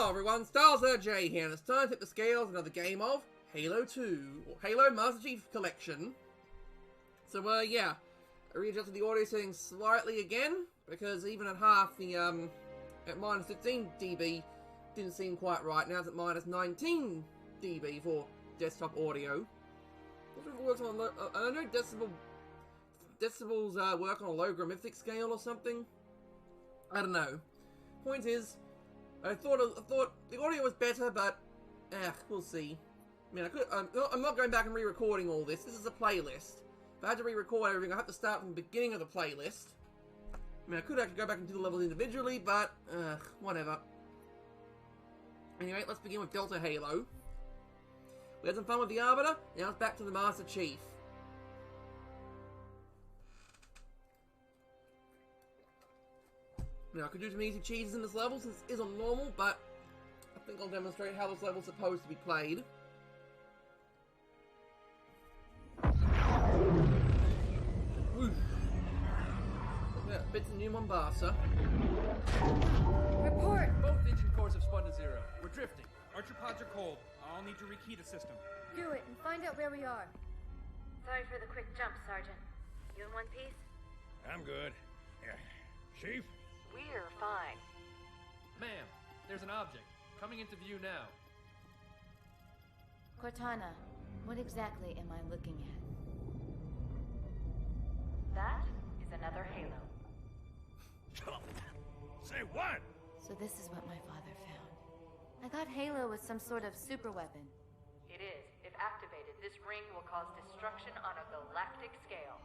Hello everyone, StarZerJ here, and it's time to tip the scales another game of Halo 2, or Halo Master Chief Collection. So yeah, I readjusted the audio settings slightly again, because even at half, the at minus 15 dB didn't seem quite right. Now it's at minus 19 dB for desktop audio. I don't know if it works on I know decibels work on a logarithmic scale or something. I don't know. Point is, I thought the audio was better, but we'll see. I mean, I'm not going back and re-recording all this. This is a playlist. If I had to re-record everything, I have to start from the beginning of the playlist. I mean, I could actually go back and do the levels individually, but whatever. Anyway, let's begin with Delta Halo. We had some fun with the Arbiter. Now it's back to the Master Chief. Now, I could do some easy cheeses in this level since it is on normal, but I think I'll demonstrate how this level's supposed to be played. Whoosh. Yeah, bits of new Mombasa. Report! Both engine cores have spun to zero. We're drifting. Archer pods are cold. I'll need to rekey the system. Do it and find out where we are. Sorry for the quick jump, Sergeant. You in one piece? I'm good. Chief? We're fine. Ma'am, there's an object. Coming into view now. Cortana, what exactly am I looking at? That is another Halo. Say what? So this is what my father found. I thought Halo was some sort of super weapon. It is. If activated, this ring will cause destruction on a galactic scale.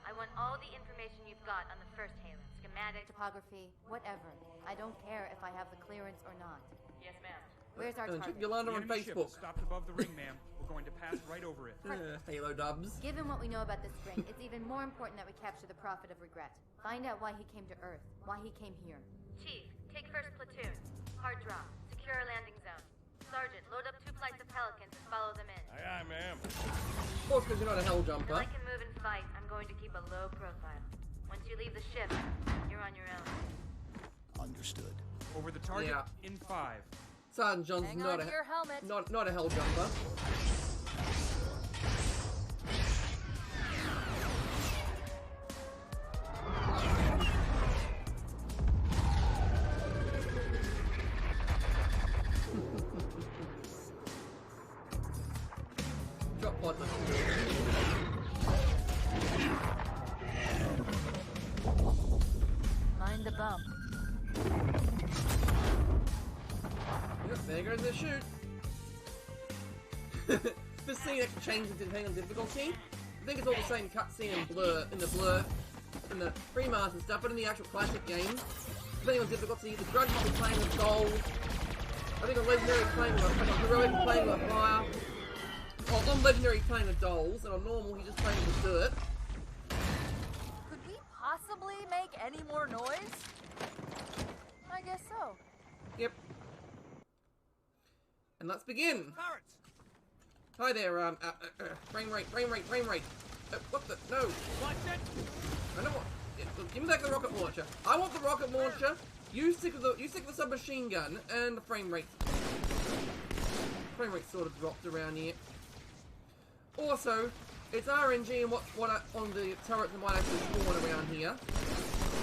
I want all the information you've got on the first Halo. Schematic, Topography, whatever. I don't care if I have the clearance or not. Yes, ma'am. Where's our target? Yolanda on Enemy ship Facebook. is stopped above the ring, ma'am. We're going to pass right over it. Halo dubs. Given what we know about this ring, it's even more important that we capture the Prophet of Regret. Find out why he came to Earth, why he came here. Chief, take first platoon. Hard drop. Secure our landing zone. Sergeant, load up 2 flights of Pelicans and follow them in. Aye, aye, ma'am. Of course, because you're not a hell Until jumper. I can move and fight, I'm going to keep a low profile. Once you leave the ship, you're on your own. Understood. Over the target Yeah. in 5. Sergeant Johnson's Hang not on to your helmet. not a hell jumper. Drop pod. Mind the bump. Yep, there goes the shoot. This scene actually changes depending on difficulty. I think it's all the same cutscene in the remaster stuff, but in the actual classic game, depending on difficulty, the Grudge will be playing with gold. I think a legendary playing with a heroic playing with a fire. Well, non-legendary playing with dolls, and on normal he's just playing with dirt. Could we possibly make any more noise? I guess so. Yep. And let's begin. Turrets! Hi there, frame rate. What the? No. Watch it! I don't want. Give me back the rocket launcher. I want the rocket launcher. You stick with the submachine gun, and the frame rate. Frame rate sort of dropped around here. Also, it's RNG and what on the turrets that might actually spawn around here.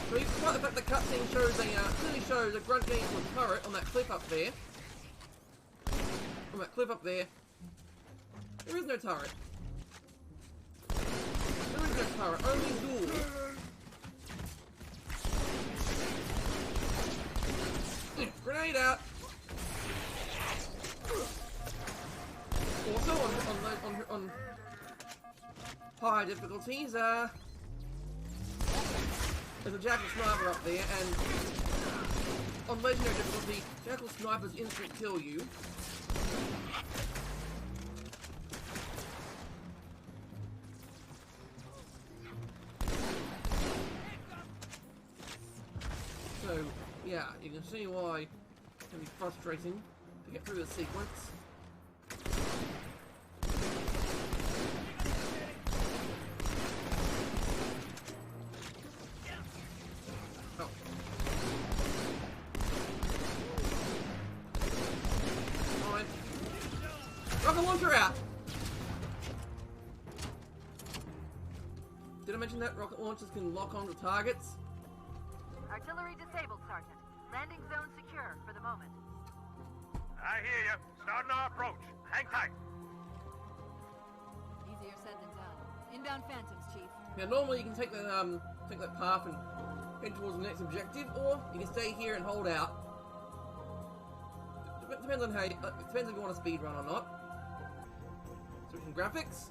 So despite the fact the cutscene shows clearly shows a grunt getting to a turret on that cliff up there. On that cliff up there. There is no turret. There is no turret, only door. Grenade out! Also, on high difficulties, there's a Jackal Sniper up there, and on legendary difficulty, Jackal Snipers instant kill you. So, yeah, you can see why it can be frustrating to get through the sequence. rocket launcher out! Did I mention that rocket launchers can lock onto targets? Artillery disabled, Sergeant. Landing zone secure for the moment. I hear you. Starting our approach. Hang tight. Easier said than done. Inbound Phantoms, Chief. Now normally you can take that path and head towards the next objective, or you can stay here and hold out. Depends on how you, depends if you want a speed run or not. Switching graphics.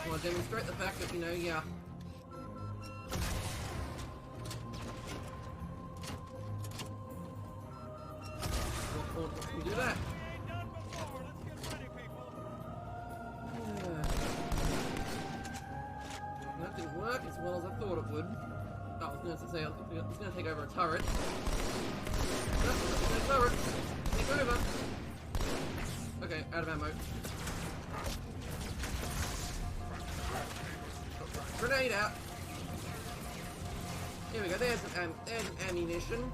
I want to demonstrate the fact that, you know, yeah. Can we do that? That didn't work as well as I thought it would. Oh, I was going to say, it's going to take over a turret. No, it's a turret. Take over. Okay, out of ammo. Grenade out. Here we go, there's an ammunition.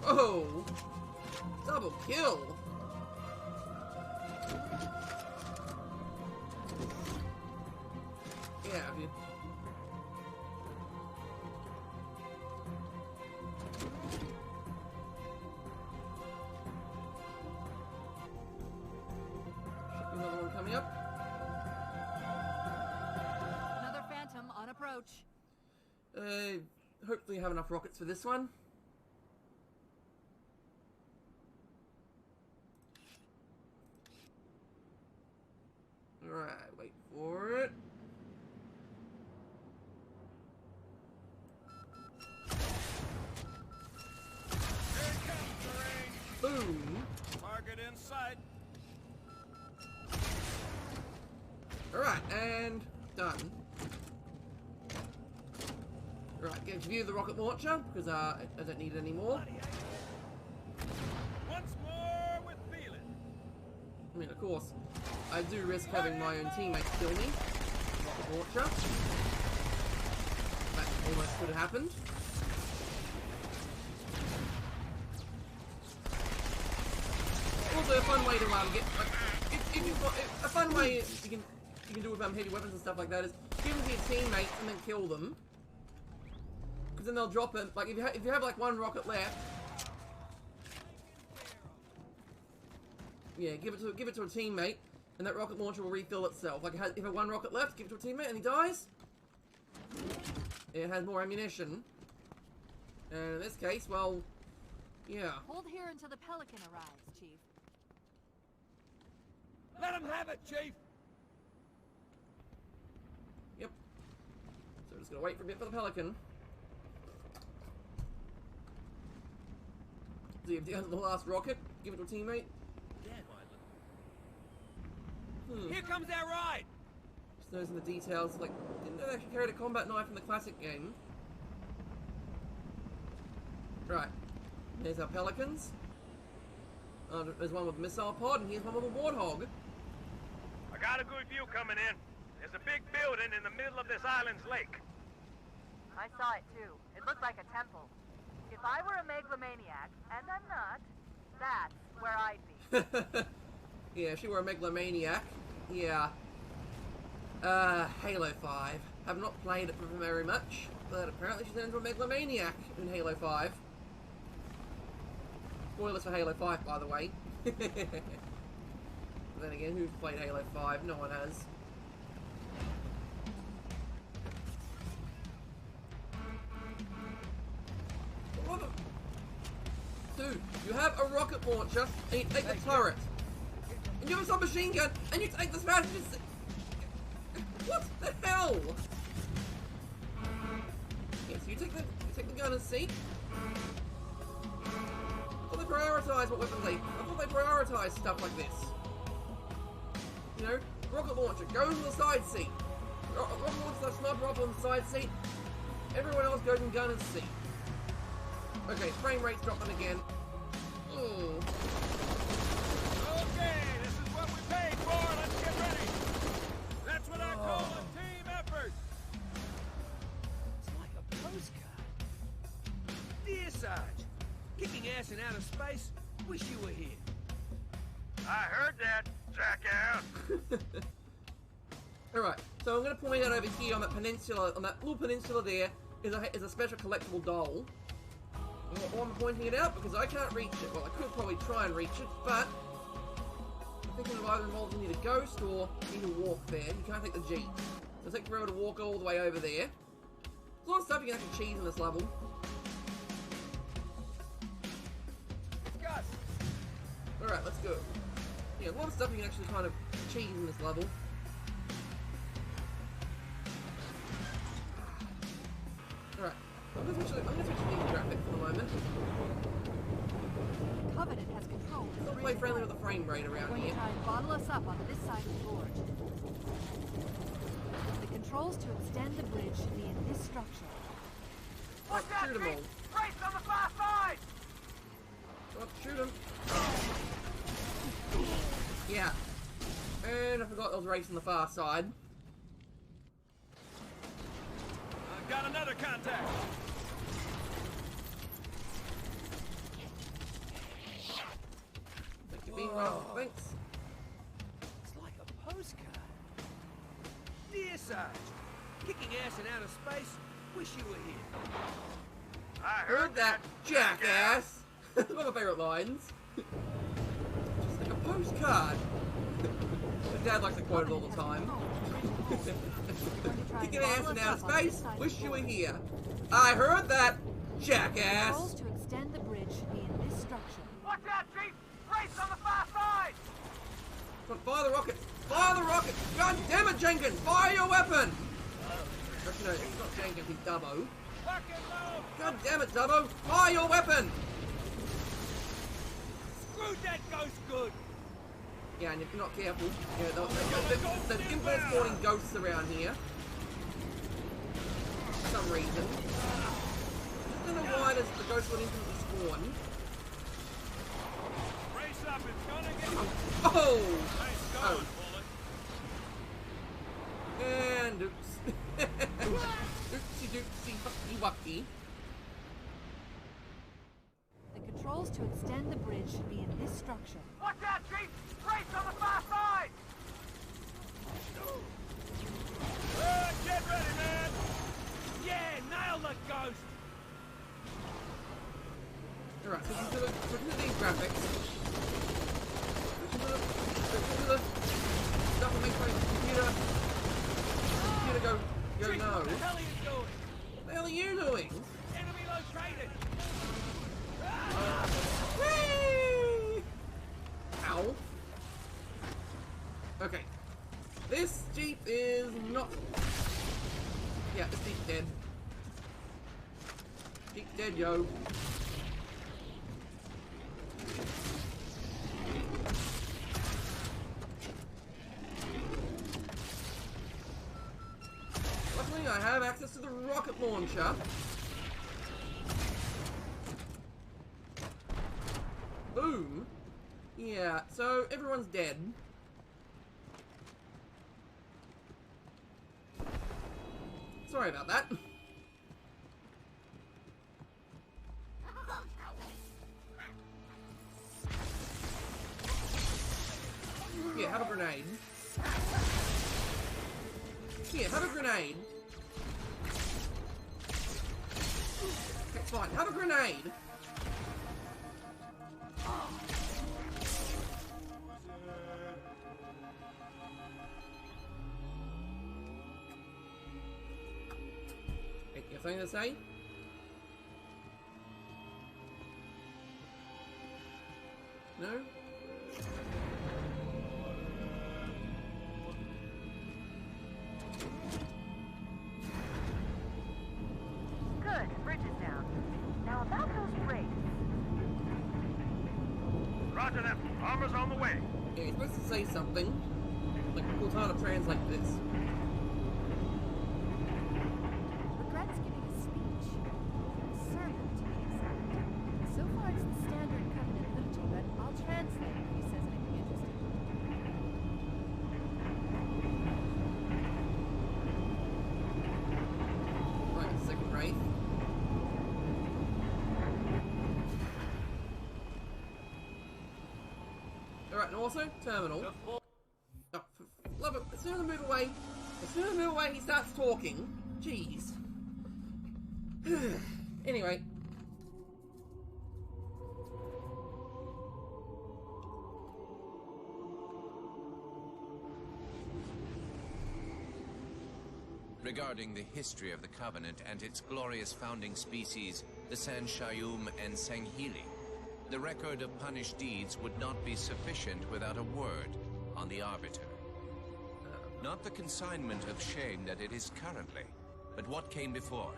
Oh! Double kill! Yeah, dude. Should be another one coming up. Another Phantom on approach. Hopefully have enough rockets for this one. Alright, wait for it. Here it comes, Hooray. Boom. Target in sight. Alright, and done. Right, get to view the rocket launcher, because I don't need it anymore. Once more with feeling. I mean, of course, I do risk having my own teammates kill me. Rocket launcher. That almost could have happened. Also, a fun way to get if you've got a fun way you can do with heavy weapons and stuff like that is give them to your teammates and then kill them. Because then they'll drop it. Like if you have like one rocket left, yeah, give it to a teammate, and that rocket launcher will refill itself. Like if it has one rocket left, give it to a teammate, and he dies. It has more ammunition. And in this case, well, yeah. Hold here until the Pelican arrives, Chief. Let him have it, Chief. Yep. So we're just gonna wait for a bit for the Pelican. See if the last rocket, give it to a teammate. Here comes our ride. Just noticing the details, like, didn't know they actually carried a combat knife in the classic game. Right. Here's our Pelicans. There's one with a missile pod, and here's one with a warthog. I got a good view coming in. There's a big building in the middle of this island's lake. I saw it too. It looked like a temple. If I were a megalomaniac, and I'm not, that's where I'd be. Yeah, if she were a megalomaniac. Yeah. Halo 5. Have not played it for very much, but apparently she's into a megalomaniac in Halo 5. Spoilers for Halo 5, by the way. But then again, who's played Halo 5? No one has. Dude, you have a rocket launcher, and you take the turret. And you have a submachine gun, and you take the smash. What the hell? Yes, you take the gun and seat. I thought they prioritize what weapons they. I thought they prioritize stuff like this. You know, rocket launcher goes in the side seat. Rocket launcher, sniper rifle on the side seat. Everyone else goes in gun and seat. Okay, frame rate's dropping again. Ooh. Okay, this is what we paid for. Let's get ready. That's what I call a team effort. It's like a postcard. Kicking ass in outer space? Wish you were here. I heard that, jackass. Alright, so I'm going to point out over here on that peninsula, on that little peninsula there, is a special collectible doll. Why I'm pointing it out? Because I can't reach it. Well, I could probably try and reach it, but I'm thinking it either involves you need a ghost or you need to walk there. You can't take the Jeep. So it'll take forever to walk all the way over there. There's a lot of stuff you can actually cheese in this level. Gus! Alright, let's go. Yeah, a lot of stuff you can actually kind of cheese in this level. Alright, I'm gonna switch to these graphics for the moment. Covenant has control. Still play friendly with the frame rate around Going here. to try and bottle us up on this side of the gorge. The controls to extend the bridge should be in this structure. Oh, shoot them all. Race on the far side! Oh, shoot them. Yeah. And I forgot there was a race on the far side. Got another contact. Thank you, being well. Thanks. It's like a postcard. Dear Sarge, kicking ass in outer space? Wish you were here. I Heard that, jackass! That's one of my favourite lines. Just like a postcard. My dad likes to quote it all the time. Kicking ass in outer space? Wish you were here. I heard that, jackass! Controls to extend the bridge should be in this structure. Watch out, Chief! Race on the far side! Come on, fire the rockets! Fire the rockets! God damn it, Jenkins! Fire your weapon! Actually, no, it's not Jenkins, it's Dubbo. God damn it, Dubbo! Fire your weapon! Screwed that ghost good. Yeah, and if you're not careful, there's infinite spawning ghosts around here. For some reason. I don't know why the ghosts would infinitely spawn. Race up, it's gonna get... Oh! Nice Oh. going, bullet. And oops. Oopsie doopsie hucky wucky. The controls to extend the bridge should be in this structure. Watch out, Chief! Race on the far side! Get ready, man! Yeah, nail the ghost! Alright, so look at these graphics. Look at the stuff that makes my computer go Chief, no. what the hell are you doing? What the hell are you doing? Enemy located! Whee! Ow. Okay. This Jeep is not... Yeah, this Jeep's dead. Jeep's dead, yo. Luckily, I have access to the rocket launcher. Boom. Yeah, so everyone's dead. Sorry about that. Here, have a grenade. Here, have a grenade. It's fine, have a grenade. Hey, you have something to say? No? Good, bridge is down. Now about those rates. Roger that. Armor's on the way. Yeah, you're supposed to say something. Like, we'll try to translate this. Regret's giving a speech. A sermon, to be exact. So far it's the standard Covenant liturgy, but I'll translate if he says anything interesting. Right, second Wraith. also, terminal. Oh, love it. As soon as I move away, he starts talking. Jeez. Anyway. Regarding the history of the Covenant and its glorious founding species, the San Shayum and Sanghili, the record of punished deeds would not be sufficient without a word on the Arbiter. Not the consignment of shame that it is currently, but what came before.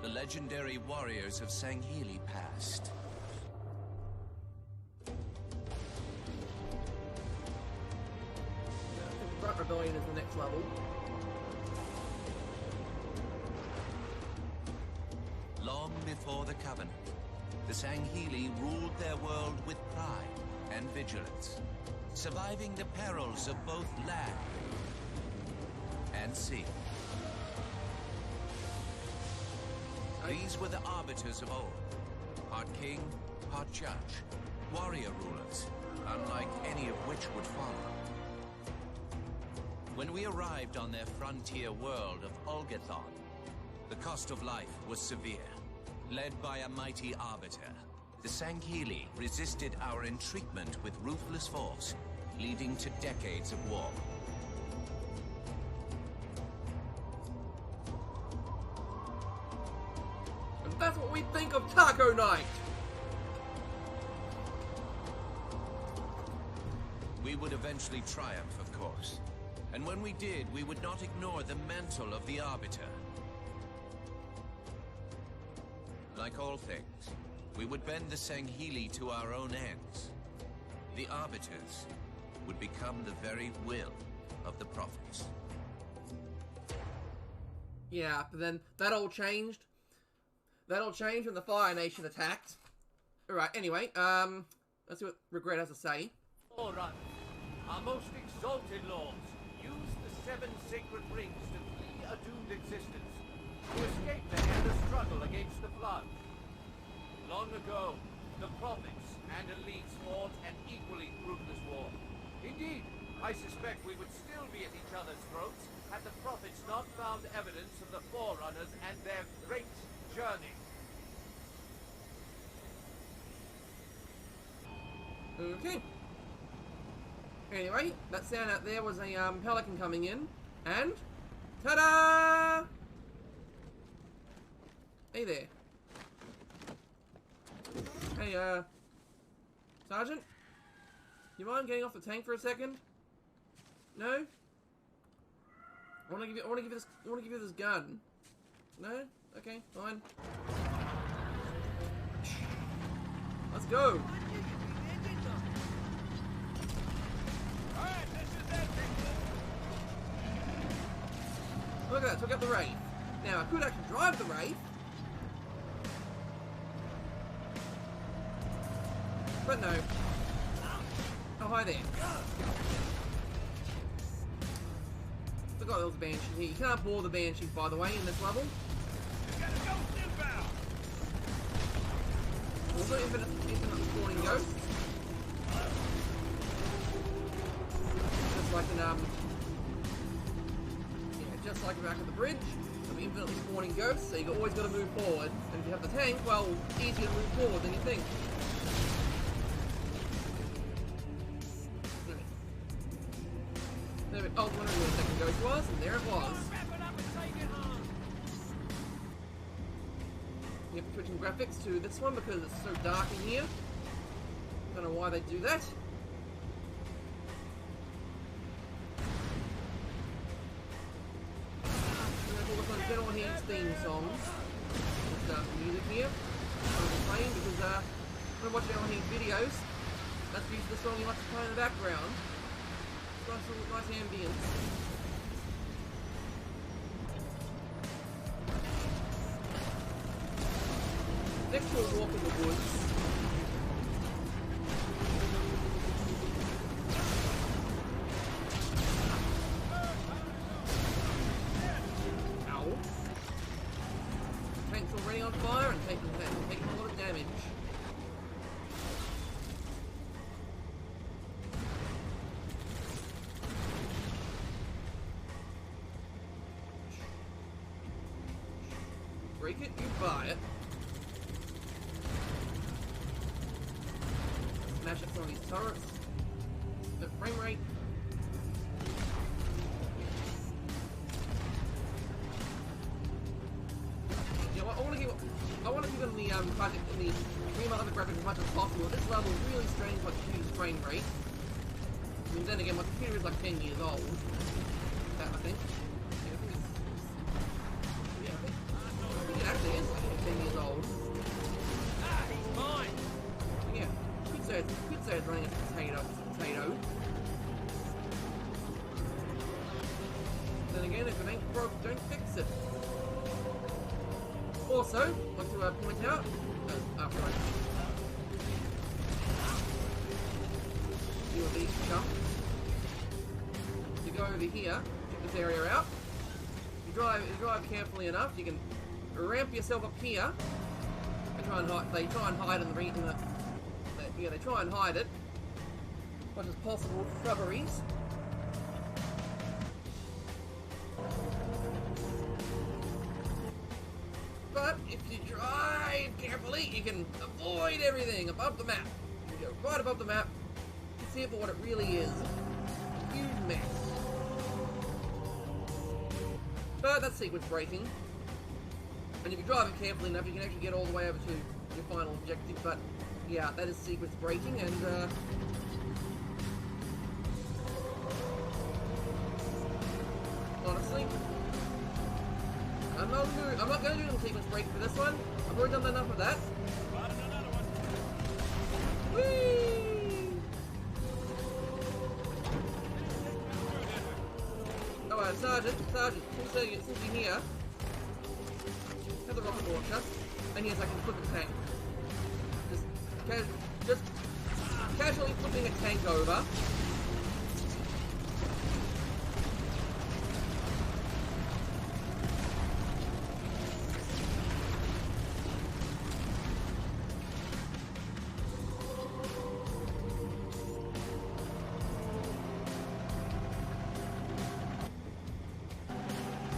The legendary warriors of Sanghili past. I think Front Rebellion is the next level. Long before the Covenant, the Sanghili ruled their world with pride and vigilance, surviving the perils of both land and sea. These were the arbiters of old, part king, part judge, warrior rulers, unlike any of which would follow. When we arrived on their frontier world of Olgathon, the cost of life was severe. Led by a mighty arbiter, the Sanghili resisted our entreatment with ruthless force, leading to decades of war. And that's what we think of Taco Night! We would eventually triumph, of course. And when we did, we would not ignore the mantle of the Arbiter. Like all things, we would bend the Sanghili to our own ends. The Arbiters would become the very will of the Prophets. Yeah, but then that all changed. That all changed when the Fire Nation attacked. Alright, anyway, let's see what Regret has to say. Alright, our most exalted lords, use the 7 sacred rings to flee a doomed existence, to escape the endless struggle against the Flood. Long ago, the Prophets and elites fought an equally ruthless war. Indeed, I suspect we would still be at each other's throats had the Prophets not found evidence of the Forerunners and their great journey. Okay. Anyway, that sound out there was a pelican coming in, and ta-da! Hey there. Hey, Sergeant? You mind getting off the tank for a second? No? I wanna give you this gun. No? Okay, fine. Let's go! Look at that, took out the Wraith. Now, I could actually drive the Wraith. But no. Oh, hi there. Forgot there was a Banshee here. You can't board the Banshees, by the way, in this level. Also, infinite spawning ghosts. Just like an, just like back at the bridge, some infinitely spawning ghosts, so you always got to move forward. And if you have the tank, well, it's easier to move forward than you think. There we go. I was wondering where the second ghost was, and there it was. You have to switch in graphics to this one because it's so dark in here. Don't know why they do that. General Heat's theme songs. Just music here. I'm playing because when I watch General Heat's videos, that's usually the song he likes to play in the background. Nice ambience. Next we'll walk in the woods. Tank's already on fire and taking a lot of damage. break it, you buy it. Smash up some of these turrets. The frame rate. You know what, I want to keep it in the project in the remodel the graphics as much as possible. This level is really strange for the computer's frame rate. I mean, then again, my computer is like 10 years old. That, I think. Yeah, I think it actually is like 10 years old. Ah, he's mine! Yeah, could say it's running as a potato. Then again, if it ain't broke, don't fix it. Also, I'd like to point out, after I deal with these jump, you go over here, check this area out. You drive carefully enough, you can ramp yourself up here. They try and hide in the they try and hide it as much as possible with shrubberies. But if you drive carefully, you can avoid everything above the map. You go right above the map, you see it for what it really is. A huge mess. But that's sequence breaking. And if you drive it carefully enough, you can actually get all the way over to your final objective. But yeah, that is sequence breaking, and honestly, I'm not going to do the sequence break for this one. I've already done enough of that. Whee! Alright, Sergeant, since you're here, have the rocket launcher, and yes, I can flip a tank. Just casually flipping a tank over.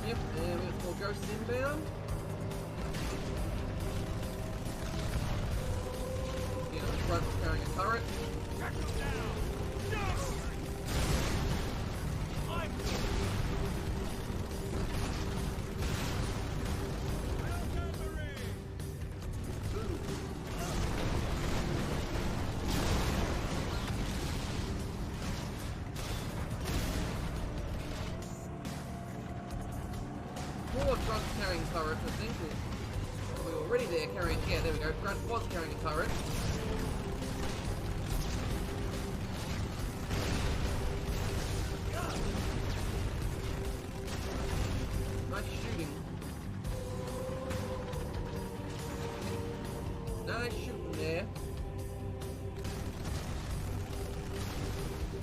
Yep, and we got more ghosts inbound. Carrying a turret. More Grunt carrying turrets, I think. We were already there carrying. Yeah, there we go. Grunt was carrying a turret. Nice shooting. Nice shooting there.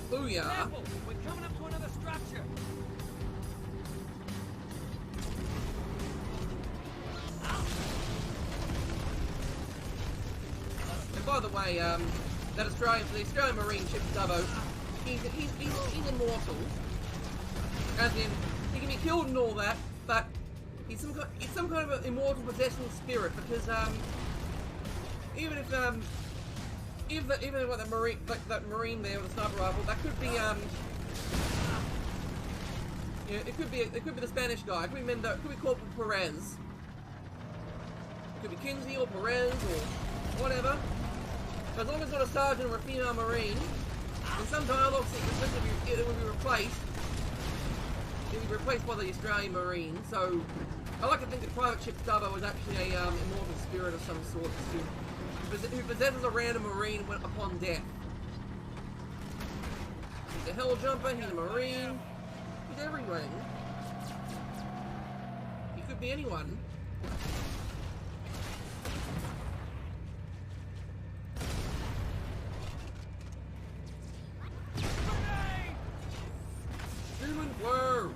Booyah! Careful! We're coming up to another structure! And by the way, the Australian Marine ship Dubbo, he's immortal. As in, he can be killed and all that, but he's some kind of an immortal possession spirit, because even if that marine there with the sniper rifle, that could be it could be the Spanish guy. It could be Corporal Perez. It could be Kinsey or Perez or whatever. As long as it's not a sergeant or a female marine, in some dialogue sequences it will be replaced. It'll be replaced by the Australian Marine. So I like to think that Private Ship Stubbo was actually a immortal spirit of some sort who possesses a random marine upon death. He's a hell jumper. He's a marine. He's everything. He could be anyone. Whoa!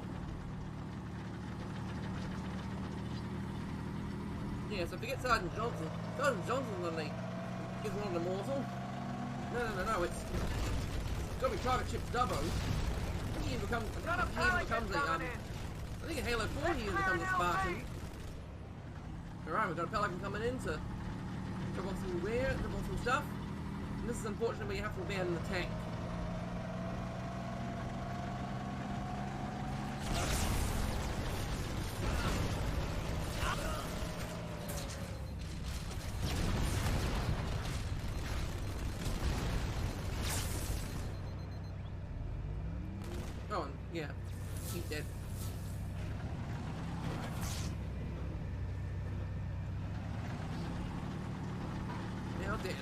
Yeah, so forget Sergeant Johnson. Sergeant Johnson's on the is one of the immortal. No, it's gotta be Private Ship Dubbo. I think he becomes I think in Halo 4 he becomes a Spartan. Alright, we've got a pelican coming in to drop off some gear, drop off some stuff. And this is unfortunately where you have to abandon the tank. Oh, and yeah, he's dead. Now dead.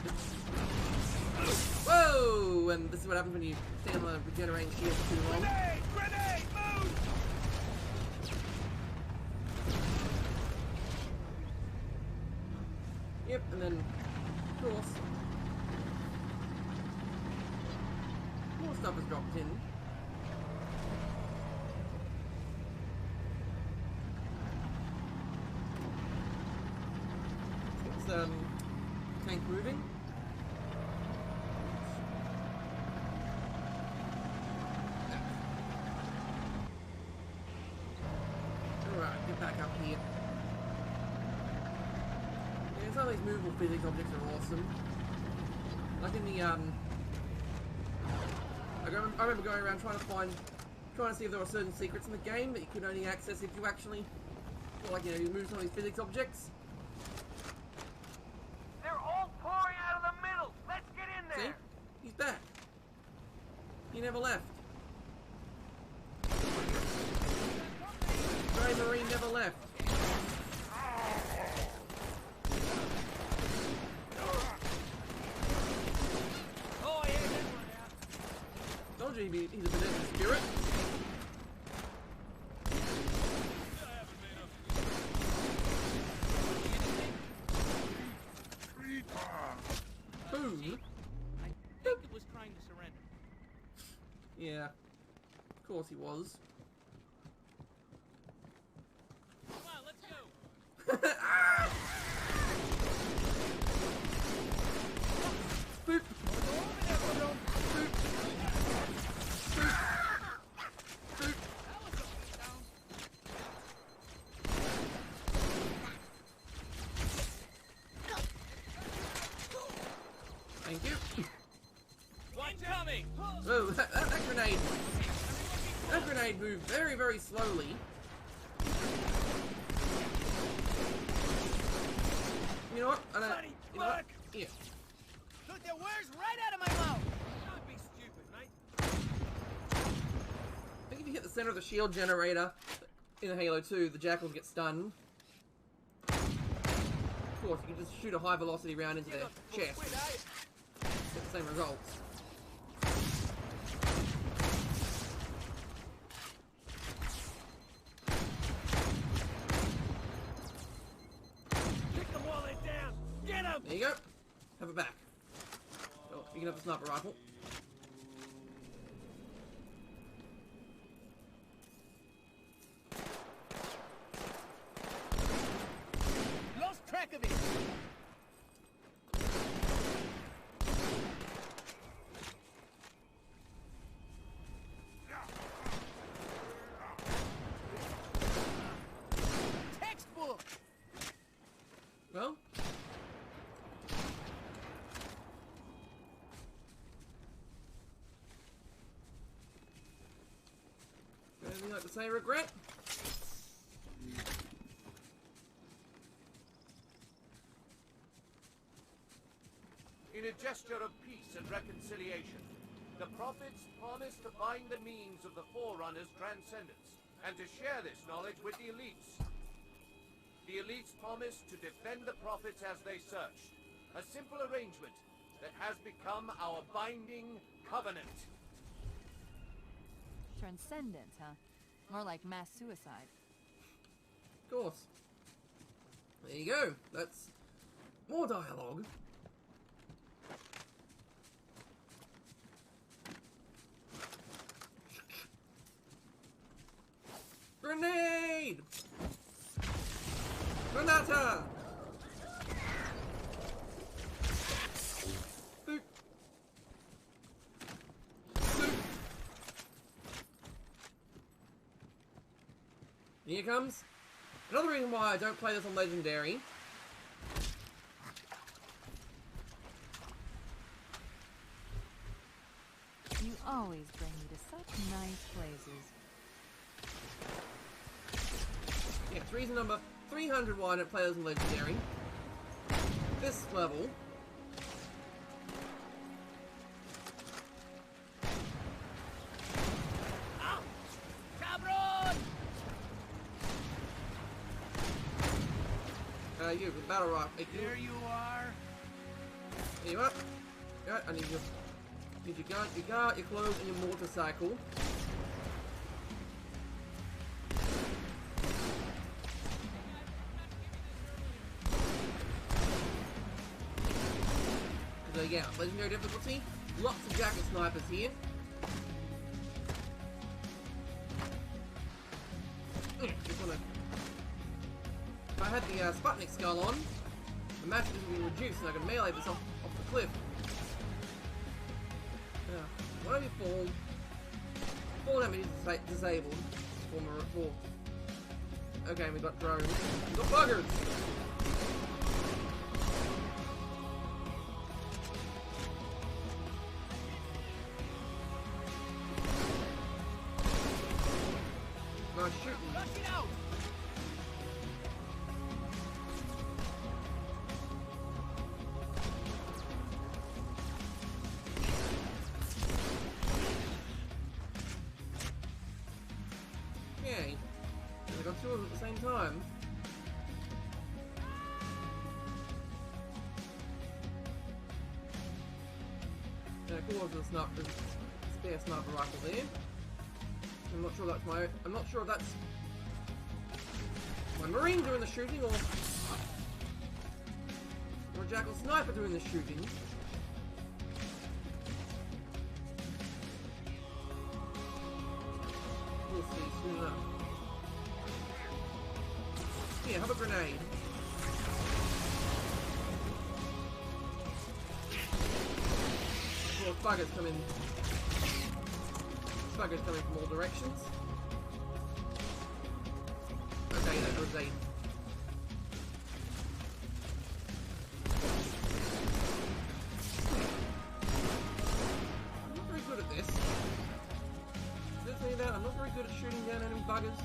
Whoa! And this is what happens when you stay on the regenerating shield for too long. Grenade! Grenade! Move! Yep, and then, of course, more stuff is dropped in. It's, tank moving. Alright, get back up here. Yeah, some of these movable physics objects are awesome. Like in the, I remember going around trying to see if there were certain secrets in the game that you could only access if you actually, like, you know, you move some of these physics objects. They're all pouring out of the middle! Let's get in there! See? He's back. He never left. Gray Marine never left. Oh, yeah, that one out. Told you he's a benevolent spirit. Boom. I think it was trying to surrender. Yeah. Of course he was. Come on, let's go. Ah! Boop. Boop. Boop. Boop. Thank you. One coming. Oh, that grenade. That grenade moved very, very slowly. You know what? I don't. Bloody You know what? fuck! Here. Took the words right out of my mouth. Don't be stupid, mate. I think if you hit the center of the shield generator in Halo 2, the jackals get stunned. Of course, you can just shoot a high velocity round into their chest. Get the same results. Kick them while they're down! Get them! There you go. Have it back. Oh, you can have the sniper rifle. Lost track of it. Textbook. Well. Anything like to say, regret? In a gesture of peace and reconciliation, the prophets promise to bind the means of the Forerunner's transcendence, and to share this knowledge with the elites. The elites promise to defend the prophets as they search. A simple arrangement that has become our binding covenant. Transcendence, huh? More like mass suicide. Of course. There you go. That's more dialogue. Grenade! Granata! Boop. Boop. Here comes Another reason why I don't play this on Legendary. You always bring me to such nice places. Yeah, it's reason number 300 why I don't play this on Legendary. This level. You, with Battle Rock. There you are. There you are. Right, I need your gun, your clothes, and your motorcycle. So yeah, legendary difficulty. Lots of jacket snipers here. Just wanna. If I had the Spartan skull on, the match would be reduced and I could melee this off the cliff. Why don't you fall? Fall damage is disabled. Form a report. Okay, we got drones. We got buggers! Nice shooting. Rush it out. Okay. I got two of them at the same time. Cool, there's a spare sniper rifle there. I'm not sure that's my. I'm not sure if that's my Marine doing the shooting or a Jackal sniper doing the shooting. We'll see soon enough. Yeah, have a grenade. Buggers come in. Buggers coming from all directions. Okay, that was a. I'm not very good at this. Did I tell you that? I'm not very good at shooting down enemy buggers.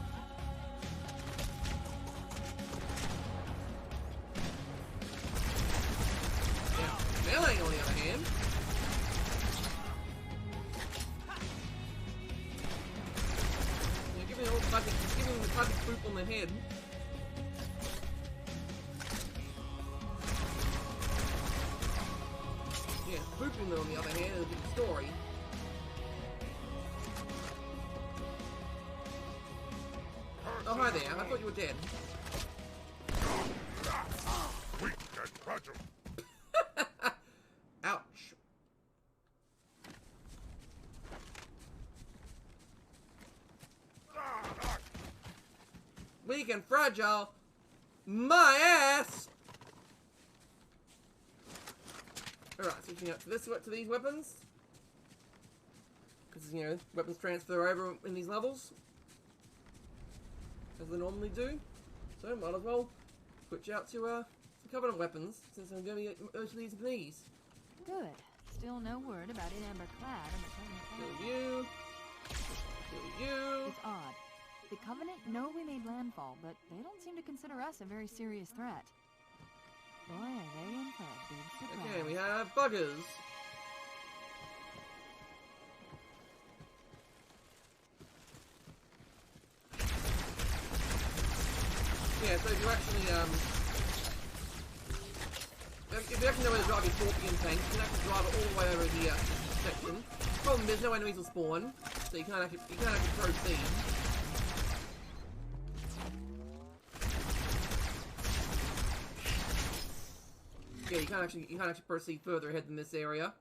Yeah, melee on the other hand. Giving the bucket poop on the head. Yeah, pooping on the other hand is a different story. Oh, hi there. I thought you were dead. Ouch. Weak and fragile. My ass! Alright, switching up to these weapons. Because, you know, weapons transfer over in these levels. As they normally do. So, might as well switch out to some Covenant weapons, since I'm going to get most of these. Good. Still no word about Amber Clad and the Covenant. Kill you. Kill you. It's odd. The Covenant know we made landfall, but they don't seem to consider us a very serious threat. Boy, are they in for a big surprise. Okay, we have buggers. Yeah, so if you actually, if you actually know where to drive your Scorpion tank, you can actually drive it all the way over here section. Problem is, there's no enemies will spawn, so you can't actually proceed. Yeah, you can't actually proceed further ahead than this area.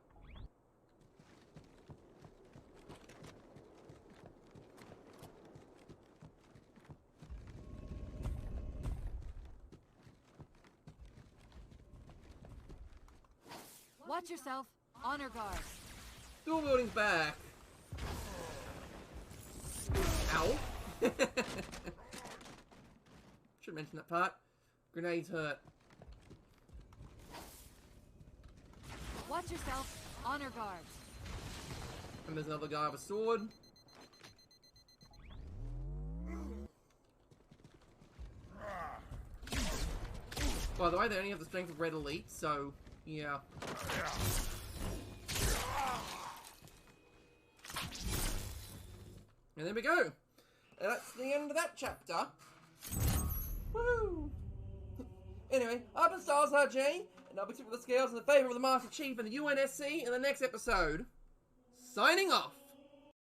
Watch yourself. Honor guard. Dual wielding's back. Ow. Shouldn't mention that part. Grenades hurt. Watch yourself. Honor guard. And there's another guy with a sword. By the way, they only have the strength of Red Elite, so, yeah. And there we go. And that's the end of that chapter. Woo! Anyway, I've been Stars RJ, and I'll be tipping the scales in the favour of the Master Chief and the UNSC in the next episode. Signing off!